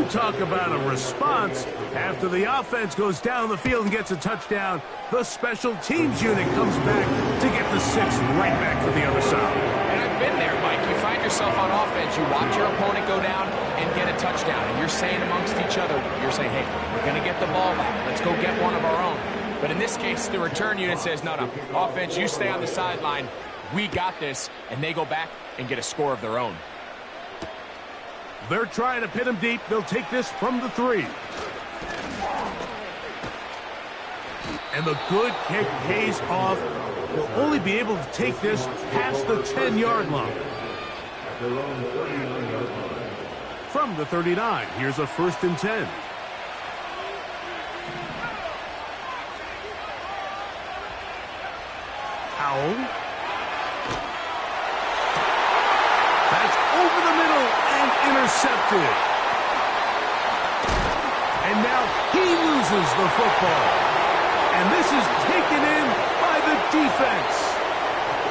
You talk about a response. After the offense goes down the field and gets a touchdown, the special teams unit comes back to get the 6 right back for the other side. And I've been there, Mike. You find yourself on offense, you watch your opponent go down and get a touchdown, and you're saying amongst each other, you're saying, hey, we're going to get the ball back. Let's go get one of our own. But in this case, the return unit says, no, offense, you stay on the sideline. We got this, and they go back and get a score of their own. They're trying to pin him deep. They'll take this from the 3. And the good kick pays off. They'll only be able to take this past the 10-yard line. From the 39, here's a 1st and 10. Howell. That's over the middle and intercepted. And now he loses the football. And this is taken in by the defense.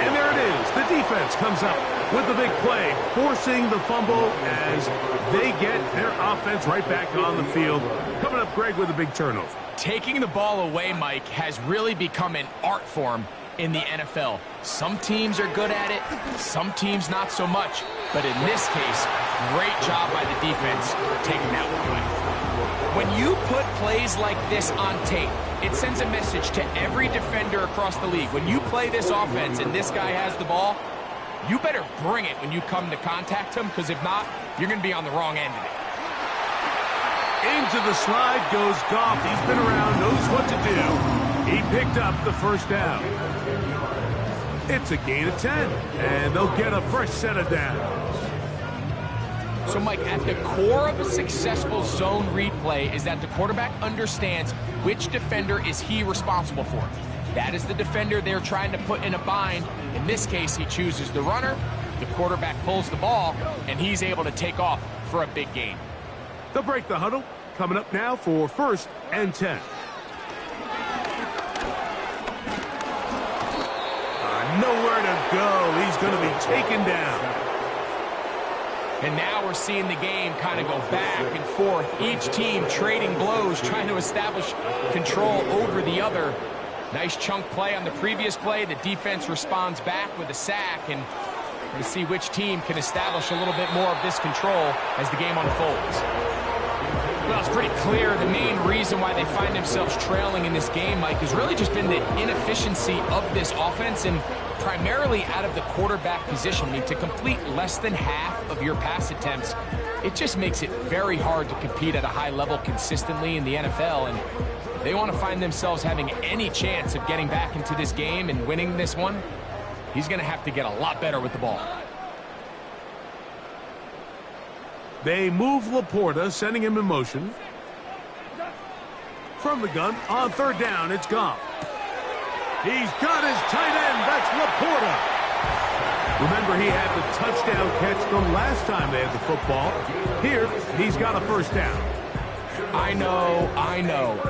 And there it is. The defense comes up with the big play, forcing the fumble as they get their offense right back on the field. Coming up, Greg, with a big turnover. Taking the ball away, Mike, has really become an art form in the NFL. Some teams are good at it, some teams not so much. But in this case, great job by the defense taking that one away. When you put plays like this on tape, it sends a message to every defender across the league. When you play this offense and this guy has the ball, you better bring it when you come to contact him, because if not, you're going to be on the wrong end of it. Into the slide goes Goff. He's been around, knows what to do. He picked up the 1st down. It's a gain of 10, and they'll get a fresh set of downs. So, Mike, at the core of a successful zone read play is that the quarterback understands which defender is he responsible for. That is the defender they're trying to put in a bind. In this case, he chooses the runner. The quarterback pulls the ball, and he's able to take off for a big gain. They'll break the huddle. Coming up now for 1st and 10. Nowhere to go. He's going to be taken down. And now we're seeing the game kind of go back and forth. Each team trading blows, trying to establish control over the other. Nice chunk play on the previous play. The defense responds back with a sack, and we'll see which team can establish a little bit more of this control as the game unfolds. Well, it's pretty clear the main reason why they find themselves trailing in this game, Mike, has really just been the inefficiency of this offense, and primarily out of the quarterback position. I mean, to complete less than half of your pass attempts, it just makes it very hard to compete at a high level consistently in the NFL. And if they want to find themselves having any chance of getting back into this game and winning this one, he's going to have to get a lot better with the ball. They move Laporta, sending him in motion. From the gun, on 3rd down, it's Goff. He's got his tight end. That's Laporta. Remember, he had the touchdown catch the last time they had the football. Here, he's got a 1st down. I know,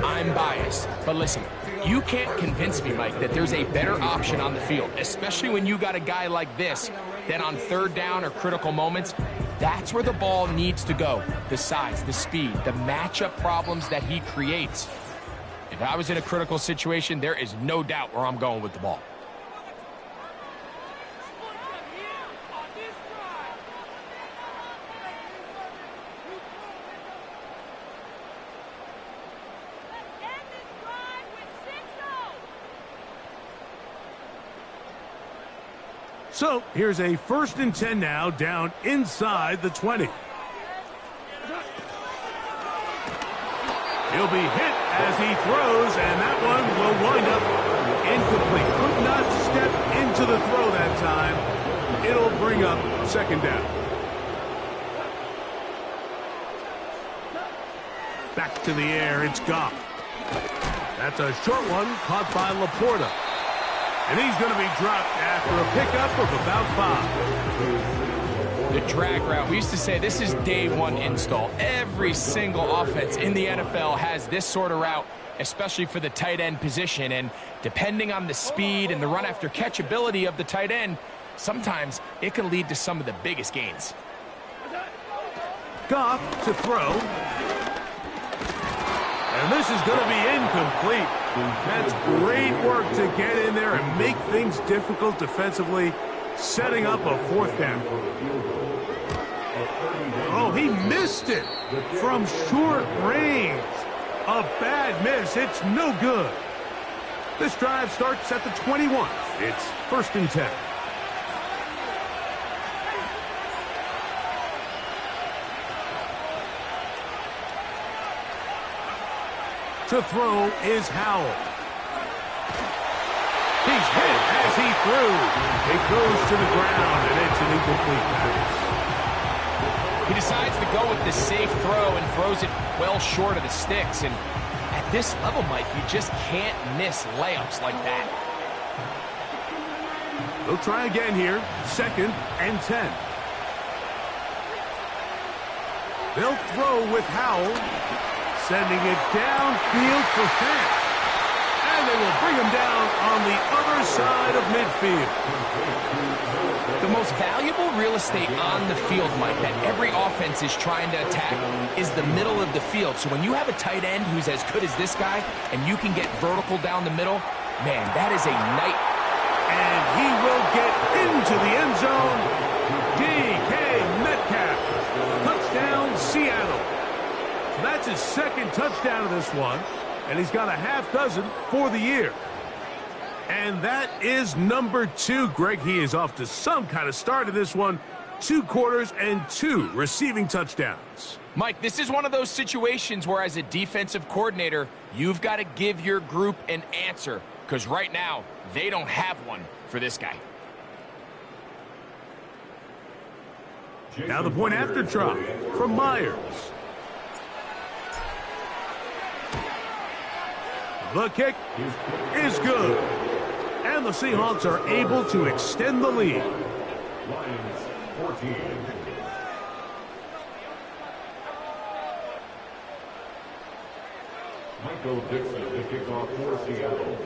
I'm biased. But listen, you can't convince me, Mike, that there's a better option on the field, especially when you got a guy like this, that on 3rd down or critical moments, that's where the ball needs to go. The size, the speed, the matchup problems that he creates. If I was in a critical situation, there is no doubt where I'm going with the ball. So here's a 1st and 10 now, down inside the 20. He'll be hit as he throws, and that one will wind up incomplete. Could not step into the throw that time. It'll bring up 2nd down. Back to the air, it's Goff. That's a short one, caught by Laporta. And he's going to be dropped after a pickup of about 5. The drag route. We used to say this is day one install. Every single offense in the NFL has this sort of route, especially for the tight end position. And depending on the speed and the run after catch ability of the tight end, sometimes it can lead to some of the biggest gains. Goff to throw. And this is going to be incomplete. That's great work to get in there and make things difficult defensively, setting up a fourth down. Oh, he missed it from short range. A bad miss. It's no good. This drive starts at the 21. It's 1st and 10. To throw is Howell. He's hit as he threw. It goes to the ground, and it's an incomplete pass. He decides to go with the safe throw and throws it well short of the sticks. And at this level, Mike, you just can't miss layups like that. They'll try again here. 2nd and 10. They'll throw with Howell. Sending it downfield for Fant. And they will bring him down on the other side of midfield. The most valuable real estate on the field, Mike, that every offense is trying to attack is the middle of the field. So when you have a tight end who's as good as this guy and you can get vertical down the middle, man, that is a night. And he will get into the end zone. DK Metcalf. Touchdown, Seattle. So that's his 2nd touchdown of this one, and he's got a half dozen for the year. And that is number 2, Greg. He is off to some kind of start in this one. 2 quarters and 2 receiving touchdowns. Mike, this is one of those situations where as a defensive coordinator, you've got to give your group an answer, because right now, they don't have one for this guy. Now the point after try from Myers. The kick is good. And the Seahawks are able to extend the lead. Lions 14. Michael Dixon to kick off for Seattle.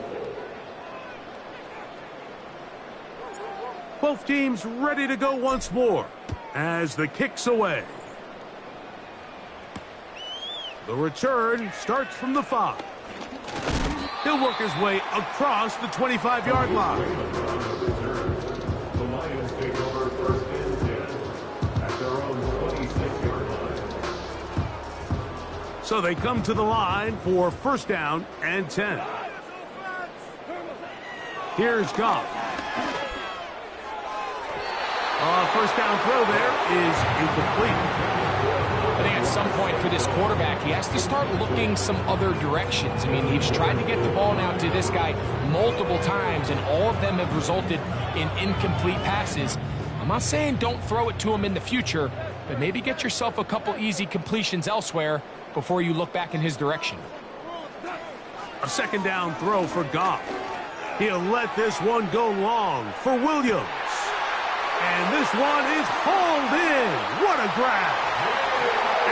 Both teams ready to go once more as the kick's away. The return starts from the 5. He'll work his way across the 25-yard line. The Lions take over 1st and 10 at their own 26-yard line. So they come to the line for 1st down and 10. Here's Goff. First down throw there is incomplete. I think at some point for this quarterback, he has to start looking some other directions. I mean, he's tried to get the ball now to this guy multiple times, and all of them have resulted in incomplete passes. I'm not saying don't throw it to him in the future, but maybe get yourself a couple easy completions elsewhere before you look back in his direction. A 2nd down throw for Goff. He'll let this one go long for Williams. And this one is hauled in. What a grab.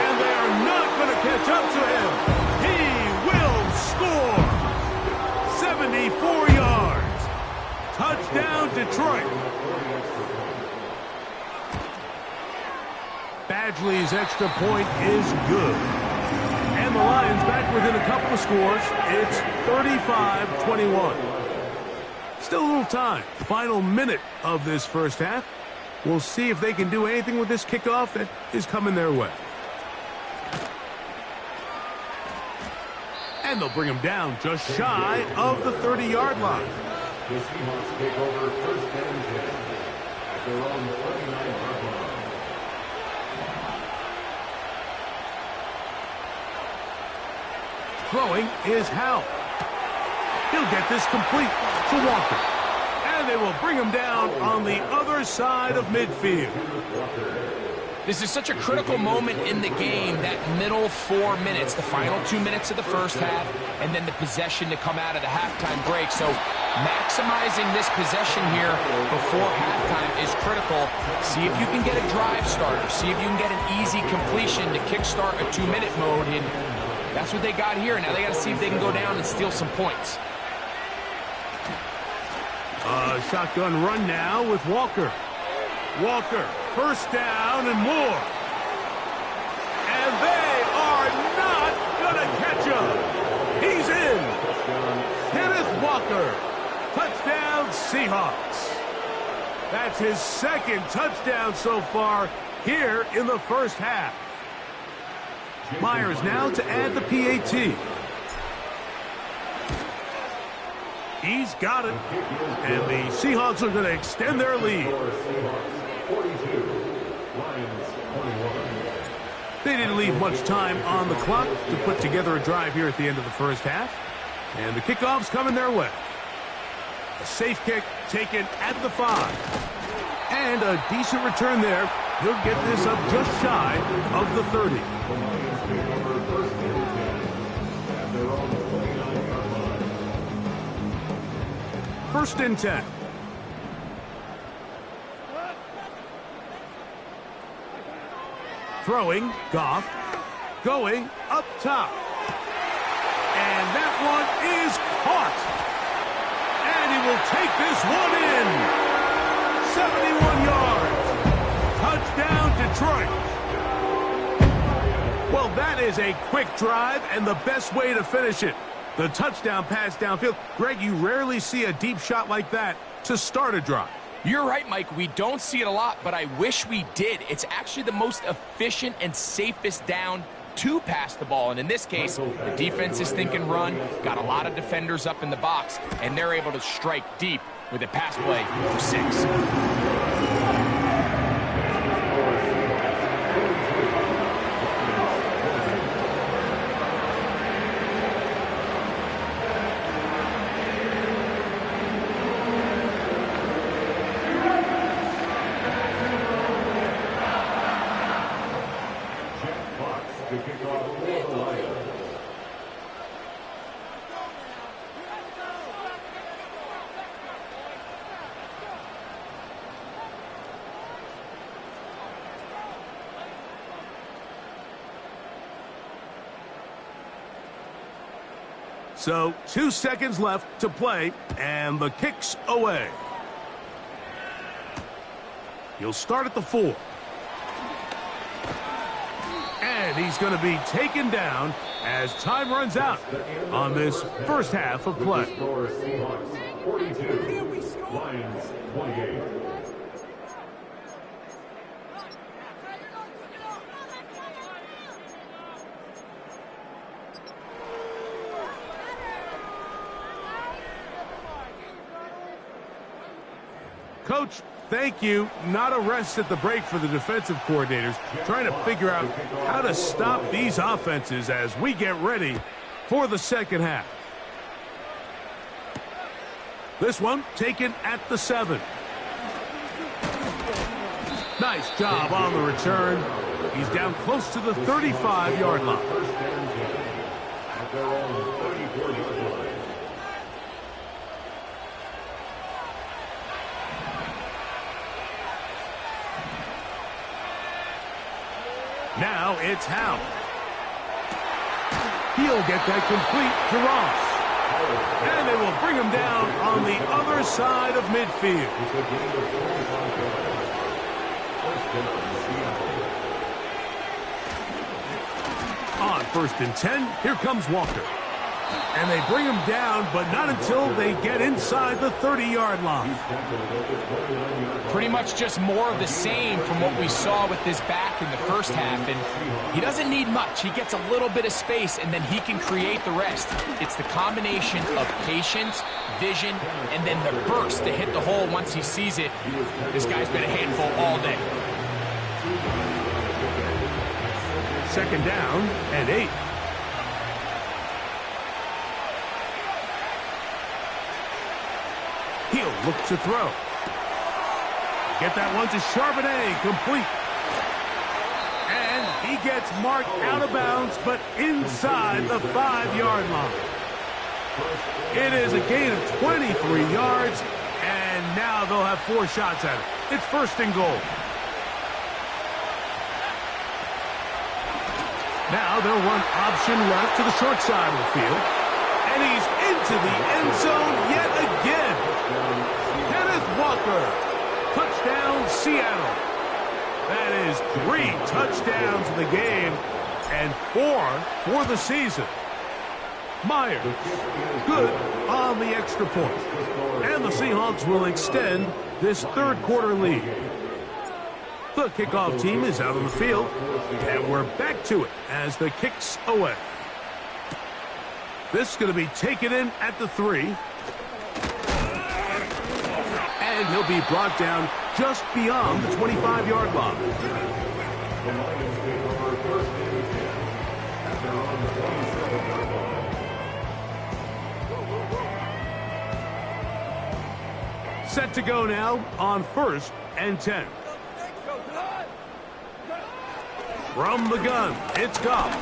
And they are not going to catch up to him. He will score. 74 yards. Touchdown, Detroit. Badgley's extra point is good. And the Lions back within a couple of scores. It's 35-21. Still a little time. Final minute of this first half. We'll see if they can do anything with this kickoff that is coming their way. And they'll bring him down just shy of the 30-yard line. The Seahawks take over 1st and 10 at their own 39-yard line. Throwing is Howell. He'll get this complete to Walker. And they will bring him down on the other side of midfield. This is such a critical moment in the game, that middle 4 minutes, the final 2 minutes of the first half, and then the possession to come out of the halftime break. So maximizing this possession here before halftime is critical. See if you can get a drive starter. See if you can get an easy completion to kickstart a 2-minute mode. And that's what they got here. Now they got to see if they can go down and steal some points. Shotgun run now with Walker. Walker, 1st down and more. they are not going to catch him. He's in. Kenneth Walker. Touchdown, Seahawks. That's his second touchdown so far here in the first half. Myers now to add the PAT. He's got it. And the Seahawks are going to extend their lead. They didn't leave much time on the clock to put together a drive here at the end of the first half. And the kickoff's coming their way. A safe kick taken at the 5. And a decent return there. He'll get this up just shy of the 30. First and 10. Throwing, Goff, going up top. And that one is caught. And he will take this one in. 71 yards. Touchdown, Detroit. Well, that is a quick drive and the best way to finish it. The touchdown pass downfield. Greg, you rarely see a deep shot like that to start a drive. You're right, Mike. We don't see it a lot, but I wish we did. It's actually the most efficient and safest down to pass the ball. And in this case, the defense is thinking run, got a lot of defenders up in the box, and they're able to strike deep with a pass play for 6. So 2 seconds left to play, and the kick's away. He'll start at the 4. And he's going to be taken down as time runs out on this first half of play. 42, Lions 28. Coach, thank you. Not a rest at the break for the defensive coordinators, trying to figure out how to stop these offenses as we get ready for the second half. This one taken at the 7. Nice job on the return. He's down close to the 35-yard line. At their own 34-yard line. Now it's Howe. He'll get that complete to Ross. And they will bring him down on the other side of midfield. On 1st and 10, here comes Walker. And they bring him down, but not until they get inside the 30-yard line. Pretty much just more of the same from what we saw with this back in the first half. And he doesn't need much. He gets a little bit of space, and then he can create the rest. It's the combination of patience, vision, and then the burst to hit the hole once he sees it. This guy's been a handful all day. 2nd down and 8. He'll look to throw. Get that one to Charbonnet, complete. And he gets marked out of bounds, but inside the 5-yard line. It is a gain of 23 yards, and now they'll have 4 shots at it. It's 1st and goal. Now they'll run option left to the short side of the field. And he's into the end zone yet again. Kenneth Walker. Touchdown, Seattle. That is 3 touchdowns in the game and 4 for the season. Myers, good on the extra point. And the Seahawks will extend this third quarter lead. The kickoff team is out on the field, and we're back to it as the kick's away. This is going to be taken in at the 3. And he'll be brought down just beyond the 25-yard line. The Lions take over first and 10 at their own 27-yard line. Set to go now on first and 10. From the gun, it's Goff.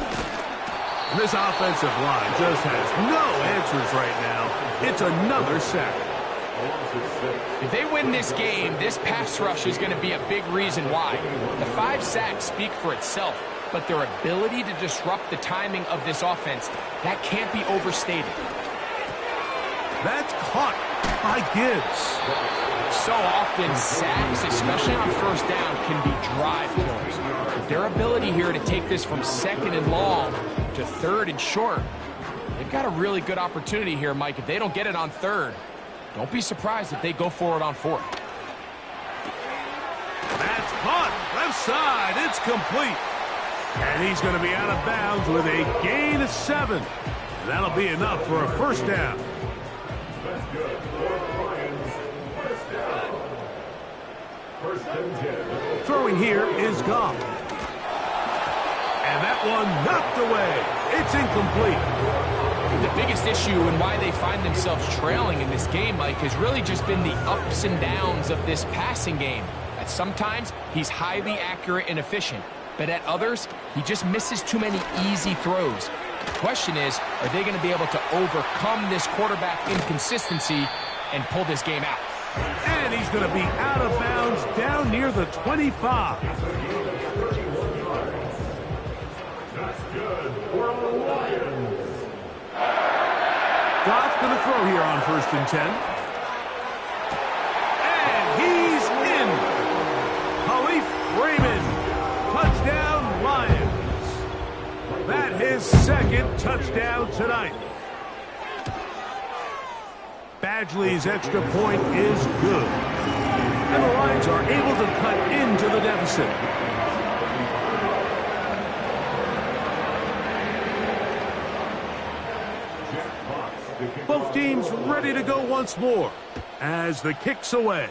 And this offensive line just has no answers right now. It's another sack. If they win this game, this pass rush is going to be a big reason why. The 5 sacks speak for itself, but their ability to disrupt the timing of this offense, that can't be overstated. That's caught by Gibbs. So often, sacks, especially on first down, can be drive killers. But their ability here to take this from second and long to third and short, they've got a really good opportunity here, Mike. If they don't get it on third, don't be surprised if they go for it on fourth. That's caught. Left side. It's complete. And he's going to be out of bounds with a gain of 7. And that'll be enough for a first down. That's good for the Lions. First down. First and 10. Throwing here is Goff. And that one knocked away. It's incomplete. The biggest issue and why they find themselves trailing in this game, Mike, has really just been the ups and downs of this passing game. At sometimes, he's highly accurate and efficient, but at others, he just misses too many easy throws. The question is, are they going to be able to overcome this quarterback inconsistency and pull this game out? And he's going to be out of bounds down near the 25. That's good for the Lions. Goff's going to throw here on first and 10. And he's in. Khalif Raymond. Touchdown, Lions. That his second touchdown tonight. Badgley's extra point is good. And the Lions are able to cut into the deficit. Both teams ready to go once more as the kick's away.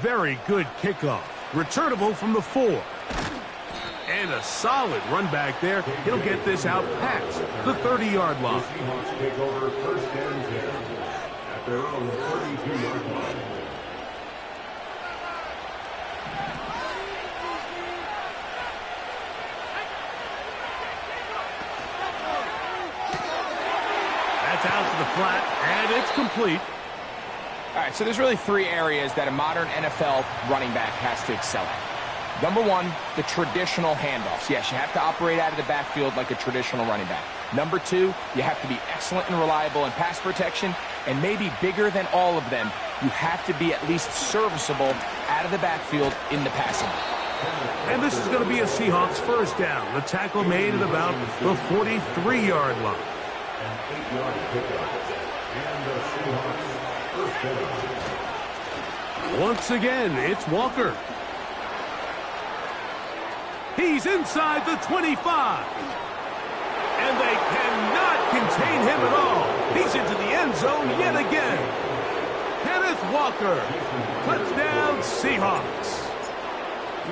Very good kickoff. Returnable from the 4. And a solid run back there. He'll get this out past the 30-yard line. Seahawks take over first and 10 at their own 32-yard line. Out to the flat, and it's complete. All right, so there's really 3 areas that a modern NFL running back has to excel at. Number 1, the traditional handoffs. Yes, you have to operate out of the backfield like a traditional running back. Number 2, you have to be excellent and reliable in pass protection, and maybe bigger than all of them, you have to be at least serviceable out of the backfield in the passing game. And this is going to be a Seahawks first down. The tackle made at about the 43-yard line. 8-yard pickup. And the Seahawks first down. Once again, it's Walker. He's inside the 25. And they cannot contain him at all. He's into the end zone yet again. Kenneth Walker. Touchdown, Seahawks.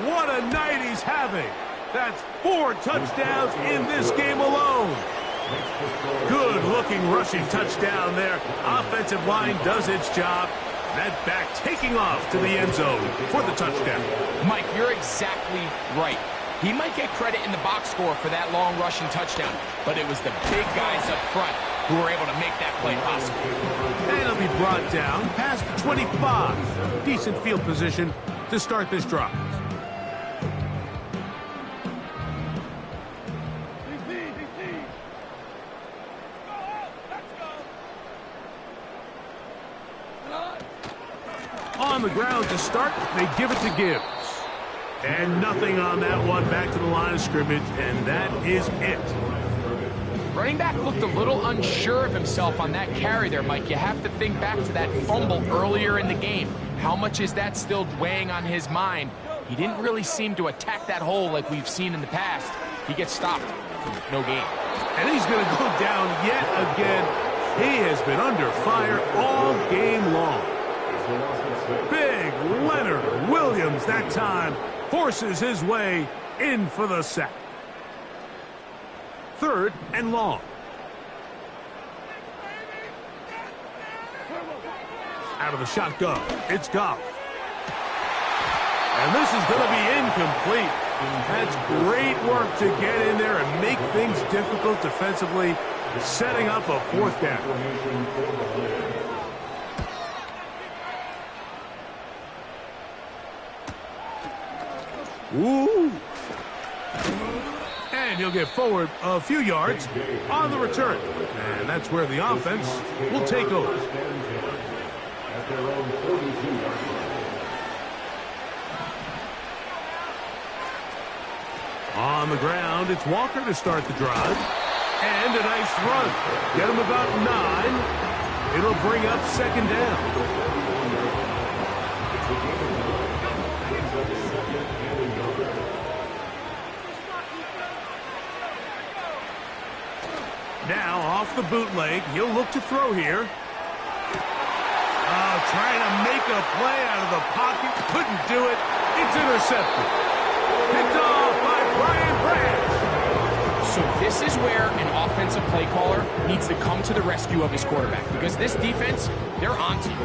What a night he's having. That's 4 touchdowns in this game alone. Good-looking rushing touchdown there. Offensive line does its job. That back taking off to the end zone for the touchdown. Mike, you're exactly right. He might get credit in the box score for that long rushing touchdown, but it was the big guys up front who were able to make that play possible. And it'll be brought down past the 25. Decent field position to start this drive. On the ground to start, they give it to Gibbs. And nothing on that one, back to the line of scrimmage, and that is it. Running back looked a little unsure of himself on that carry there, Mike. You have to think back to that fumble earlier in the game. How much is that still weighing on his mind? He didn't really seem to attack that hole like we've seen in the past. He gets stopped. No gain. And he's going to go down yet again. He has been under fire all game long. Big Leonard Williams that time forces his way in for the sack. 3rd and long. Out of the shotgun, it's Goff. And this is going to be incomplete. That's great work to get in there and make things difficult defensively, setting up a 4th down. Ooh. And he'll get forward a few yards on the return. And that's where the offense will take over. At their own 42-yard line. On the ground, it's Walker to start the drive. And a nice run. Get him about 9. It'll bring up 2nd down. Now off the bootleg, he'll look to throw here. Trying to make a play out of the pocket. Couldn't do it. It's intercepted. Picked off by Brian Branch. So this is where an offensive play caller needs to come to the rescue of his quarterback, because this defense, they're onto you.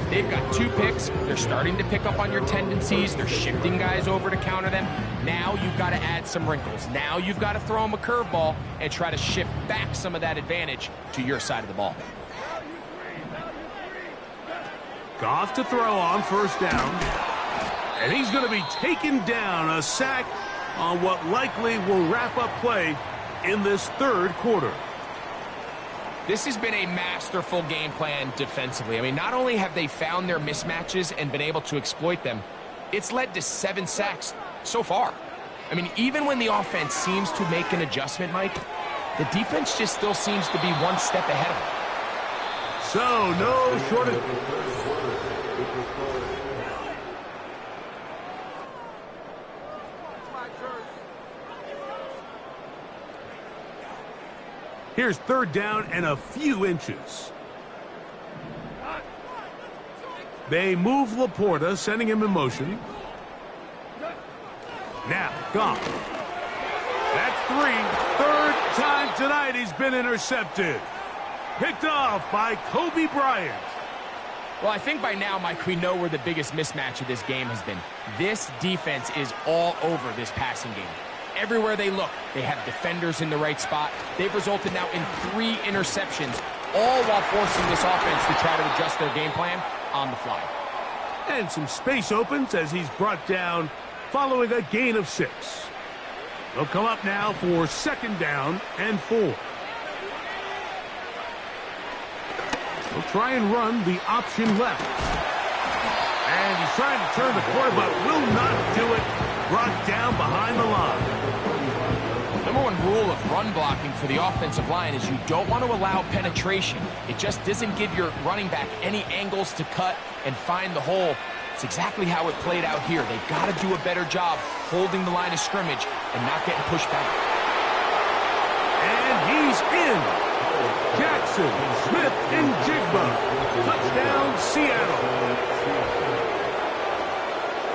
They've got 2 picks. They're starting to pick up on your tendencies. They're shifting guys over to counter them. Now you've got to add some wrinkles. Now you've got to throw them a curveball and try to shift back some of that advantage to your side of the ball. Goff to throw on 1st down. And he's going to be taken down. A sack on what likely will wrap up play in this 3rd quarter. This has been a masterful game plan defensively. I mean, not only have they found their mismatches and been able to exploit them, it's led to 7 sacks so far. I mean, even when the offense seems to make an adjustment, Mike, the defense just still seems to be one step ahead of them. So, no shortage. Here's 3rd down and a few inches. They move Laporta, sending him in motion. Now, Goff. That's 3. 3rd time tonight he's been intercepted. Picked off by Kobe Bryant. Well, I think by now, Mike, we know where the biggest mismatch of this game has been. This defense is all over this passing game. Everywhere they look, they have defenders in the right spot. They've resulted now in 3 interceptions, all while forcing this offense to try to adjust their game plan on the fly. And some space opens as he's brought down following a gain of 6. They'll come up now for 2nd down and 4. They'll try and run the option left. And he's trying to turn the corner, but will not do it. Brought down behind the line. Number 1 rule of run blocking for the offensive line is you don't want to allow penetration. It just doesn't give your running back any angles to cut and find the hole. It's exactly how it played out here. They've got to do a better job holding the line of scrimmage and not getting pushed back. And he's in. Jackson, Smith, and Jigba. Touchdown, Seattle.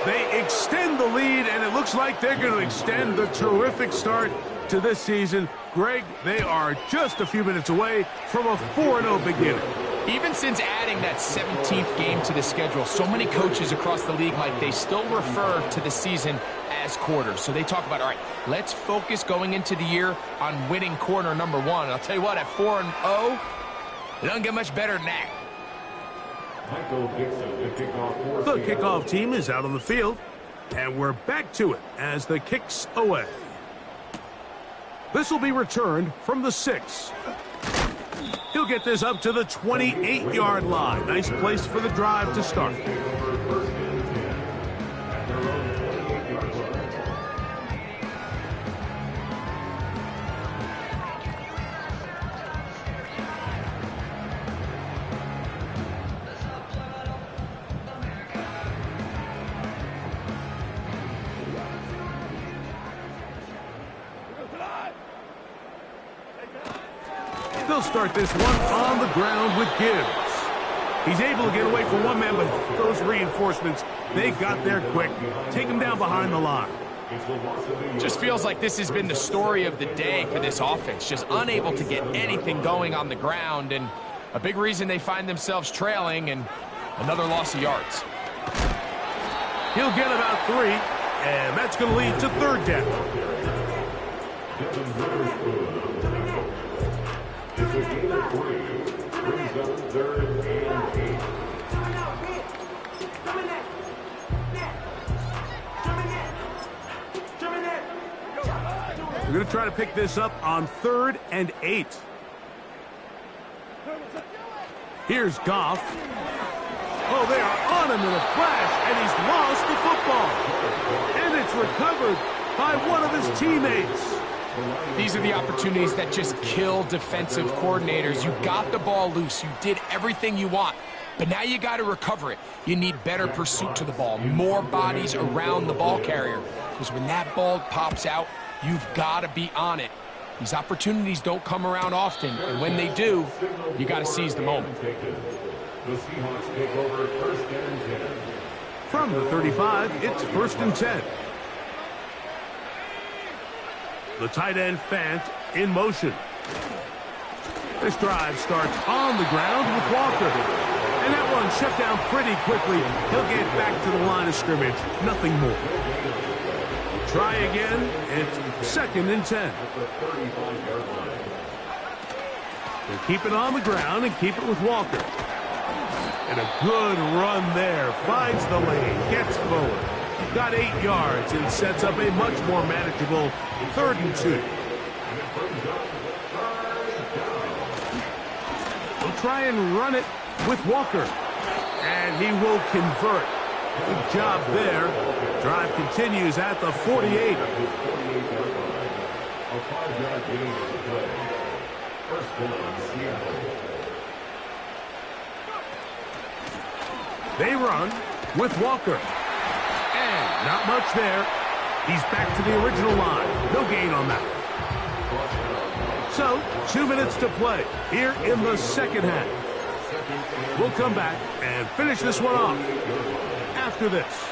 They extend the lead, and it looks like they're going to extend the terrific start to this season. Greg, they are just a few minutes away from a 4-0 beginning. Even since adding that 17th game to the schedule, so many coaches across the league, Mike, they still refer to the season as quarters. So they talk about, all right, let's focus going into the year on winning quarter number 1. And I'll tell you what, at 4-0, it doesn't get much better than that. The kickoff team is out on the field, and we're back to it as the kick's away. This will be returned from the 6. He'll get this up to the 28-yard line. Nice place for the drive to start. They'll start this one on the ground with Gibbs. He's able to get away from one man, but those reinforcements, they got there quick. Take him down behind the line. Just feels like this has been the story of the day for this offense. Just unable to get anything going on the ground, and a big reason they find themselves trailing, and another loss of yards. He'll get about 3, and that's going to lead to third down. It's a gain of 3. Brings up 3rd and 8. We're going to try to pick this up on 3rd and 8. Here's Goff. Oh, they are on him in a flash, and he's lost the football. And it's recovered by one of his teammates. These are the opportunities that just kill defensive coordinators. You got the ball loose. You did everything you want. But now you got to recover it. You need better pursuit to the ball, more bodies around the ball carrier. Because when that ball pops out, you've got to be on it. These opportunities don't come around often, and when they do, you got to seize the moment. The Seahawks take over 1st and 10. From the 35, it's 1st and 10. The tight end Fant in motion. This drive starts on the ground with Walker. And that one shut down pretty quickly. He'll get back to the line of scrimmage. Nothing more. Try again. It's 2nd and 10. They keep it on the ground and keep it with Walker. And a good run there. Finds the lane. Gets forward. Got 8 yards and sets up a much more manageable 3rd and 2. We'll try and run it with Walker. And he will convert. Good job there. Drive continues at the 48. A 5-yard gain on the play. 1st down, Seattle. They run with Walker. And not much there. He's back to the original line. No gain on that. So, 2 minutes to play here in the 2nd half. We'll come back and finish this one off after this.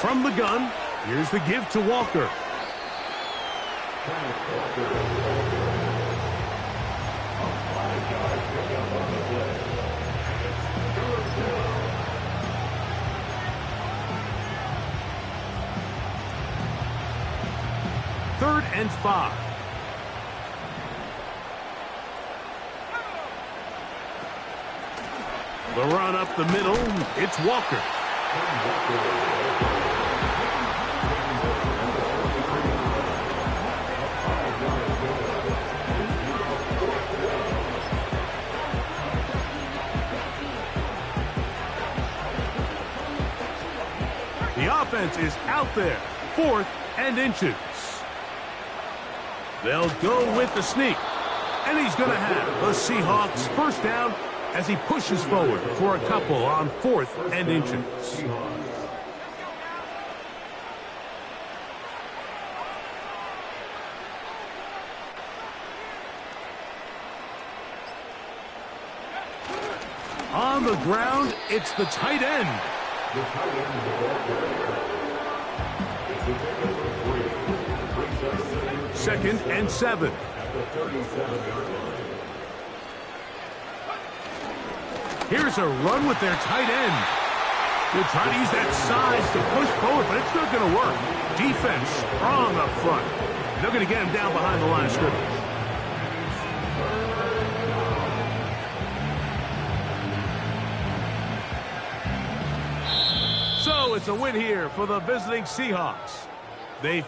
From the gun, here's the give to Walker. Third and 5. The run up the middle, it's Walker. The offense is out there, 4th and inches. They'll go with the sneak. And he's going to have the Seahawks 1st down as he pushes forward for a couple on 4th and inches. On the ground, it's the tight end. The tight end of the ball carrier. It's a takeover of 3. Brings us 2nd and 7. at the 37-yard line. Here's a run with their tight end. They'll try to use that size to push forward, but it's not going to work. Defense strong up front. They're going to get him down behind the line of scrimmage. So it's a win here for the visiting Seahawks. They